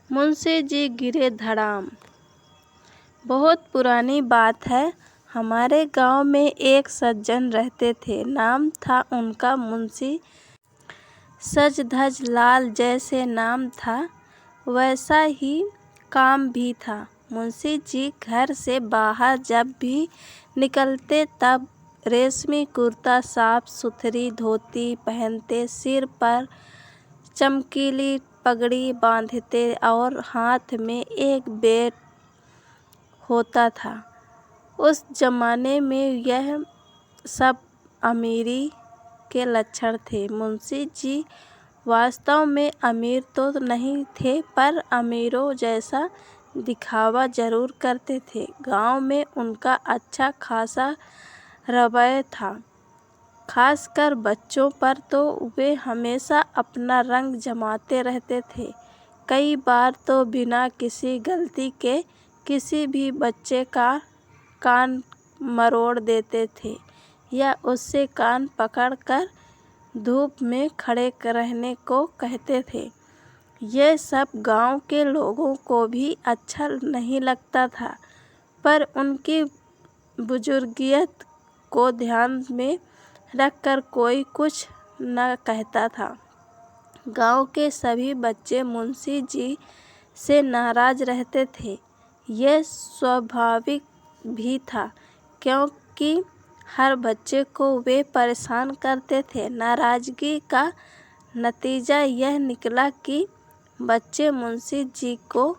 मुंशी जी गिरे धड़ाम। बहुत पुरानी बात है। हमारे गांव में एक सज्जन रहते थे। नाम था उनका मुंशी। सज धज लाल जैसे नाम था, वैसा ही काम भी था। मुंशी जी घर से बाहर जब भी निकलते तब रेशमी कुर्ता, साफ सुथरी धोती पहनते, सिर पर चमकीली पगड़ी बांधते और हाथ में एक बेट होता था। उस जमाने में यह सब अमीरी के लक्षण थे। मुंशी जी वास्तव में अमीर तो नहीं थे, पर अमीरों जैसा दिखावा जरूर करते थे। गांव में उनका अच्छा खासा रवैया था, खासकर बच्चों पर तो वे हमेशा अपना रंग जमाते रहते थे। कई बार तो बिना किसी गलती के किसी भी बच्चे का कान मरोड़ देते थे या उससे कान पकड़कर धूप में खड़े रहने को कहते थे। यह सब गांव के लोगों को भी अच्छा नहीं लगता था, पर उनकी बुजुर्गियत को ध्यान में रखकर कोई कुछ न कहता था। गांव के सभी बच्चे मुंशी जी से नाराज रहते थे। यह स्वाभाविक भी था, क्योंकि हर बच्चे को वे परेशान करते थे। नाराजगी का नतीजा यह निकला कि बच्चे मुंशी जी को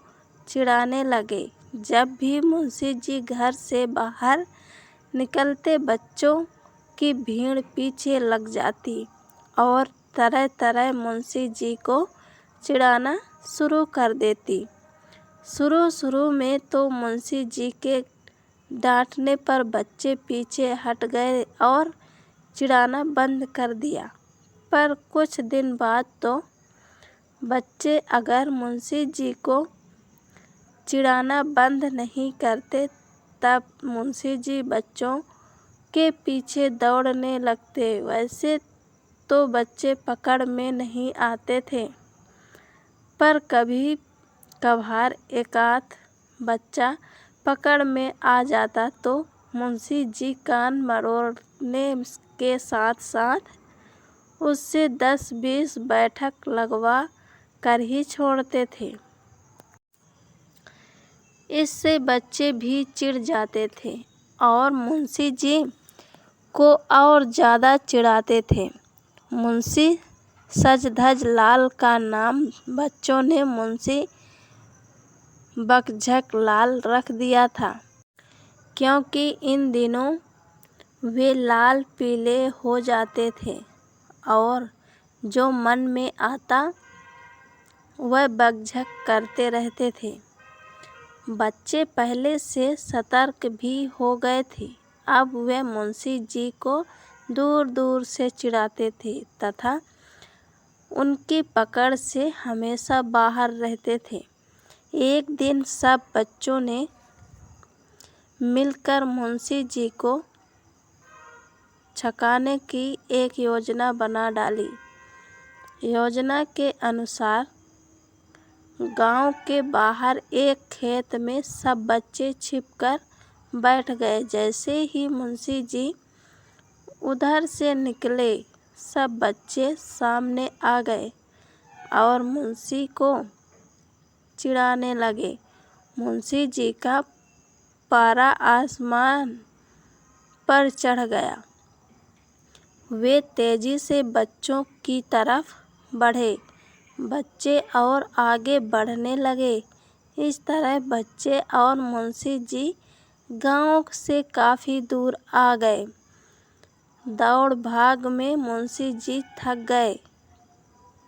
चिढ़ाने लगे। जब भी मुंशी जी घर से बाहर निकलते, बच्चों की भीड़ पीछे लग जाती और तरह तरह मुंशी जी को चिढ़ाना शुरू कर देती। शुरू में तो मुंशी जी के डांटने पर बच्चे पीछे हट गए और चिढ़ाना बंद कर दिया, पर कुछ दिन बाद तो बच्चे अगर मुंशी जी को चिढ़ाना बंद नहीं करते, तब मुंशी जी बच्चों के पीछे दौड़ने लगते। वैसे तो बच्चे पकड़ में नहीं आते थे, पर कभी कभार एकाध बच्चा पकड़ में आ जाता तो मुंशी जी कान मरोड़ने के साथ साथ उससे 10-20 बैठक लगवा कर ही छोड़ते थे। इससे बच्चे भी चिढ़ जाते थे और मुंशी जी को और ज़्यादा चिढ़ाते थे। मुंशी सज धज लाल का नाम बच्चों ने मुंशी बकझक लाल रख दिया था, क्योंकि इन दिनों वे लाल पीले हो जाते थे और जो मन में आता वह बकझक करते रहते थे। बच्चे पहले से सतर्क भी हो गए थे। अब वे मुंशी जी को दूर दूर से चिढ़ाते थे तथा उनकी पकड़ से हमेशा बाहर रहते थे। एक दिन सब बच्चों ने मिलकर मुंशी जी को छकाने की एक योजना बना डाली। योजना के अनुसार गांव के बाहर एक खेत में सब बच्चे छिपकर बैठ गए। जैसे ही मुंशी जी उधर से निकले, सब बच्चे सामने आ गए और मुंशी को चिढ़ाने लगे। मुंशी जी का पारा आसमान पर चढ़ गया। वे तेजी से बच्चों की तरफ बढ़े। बच्चे और आगे बढ़ने लगे। इस तरह बच्चे और मुंशी जी गांव से काफी दूर आ गए। दौड़ भाग में मुंशी जी थक गए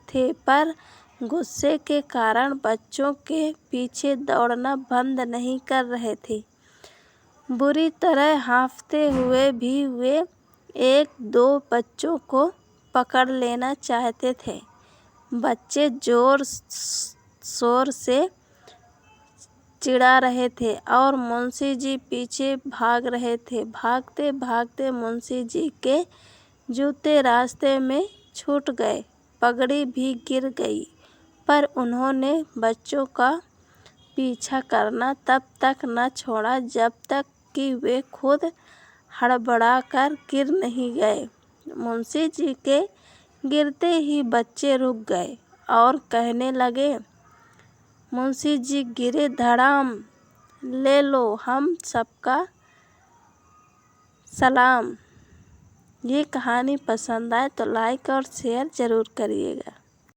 थे, पर गुस्से के कारण बच्चों के पीछे दौड़ना बंद नहीं कर रहे थे। बुरी तरह हांफते हुए भी वे एक दो बच्चों को पकड़ लेना चाहते थे। बच्चे जोर शोर से चिढ़ा रहे थे और मुंशी जी पीछे भाग रहे थे। भागते भागते मुंशी जी के जूते रास्ते में छूट गए, पगड़ी भी गिर गई पर उन्होंने बच्चों का पीछा करना तब तक न छोड़ा जब तक कि वे खुद हड़बड़ाकर गिर नहीं गए। मुंशी जी के गिरते ही बच्चे रुक गए और कहने लगे, मुंशी जी गिरे धड़ाम, ले लो हम सबका सलाम। ये कहानी पसंद आए तो लाइक और शेयर ज़रूर करिएगा।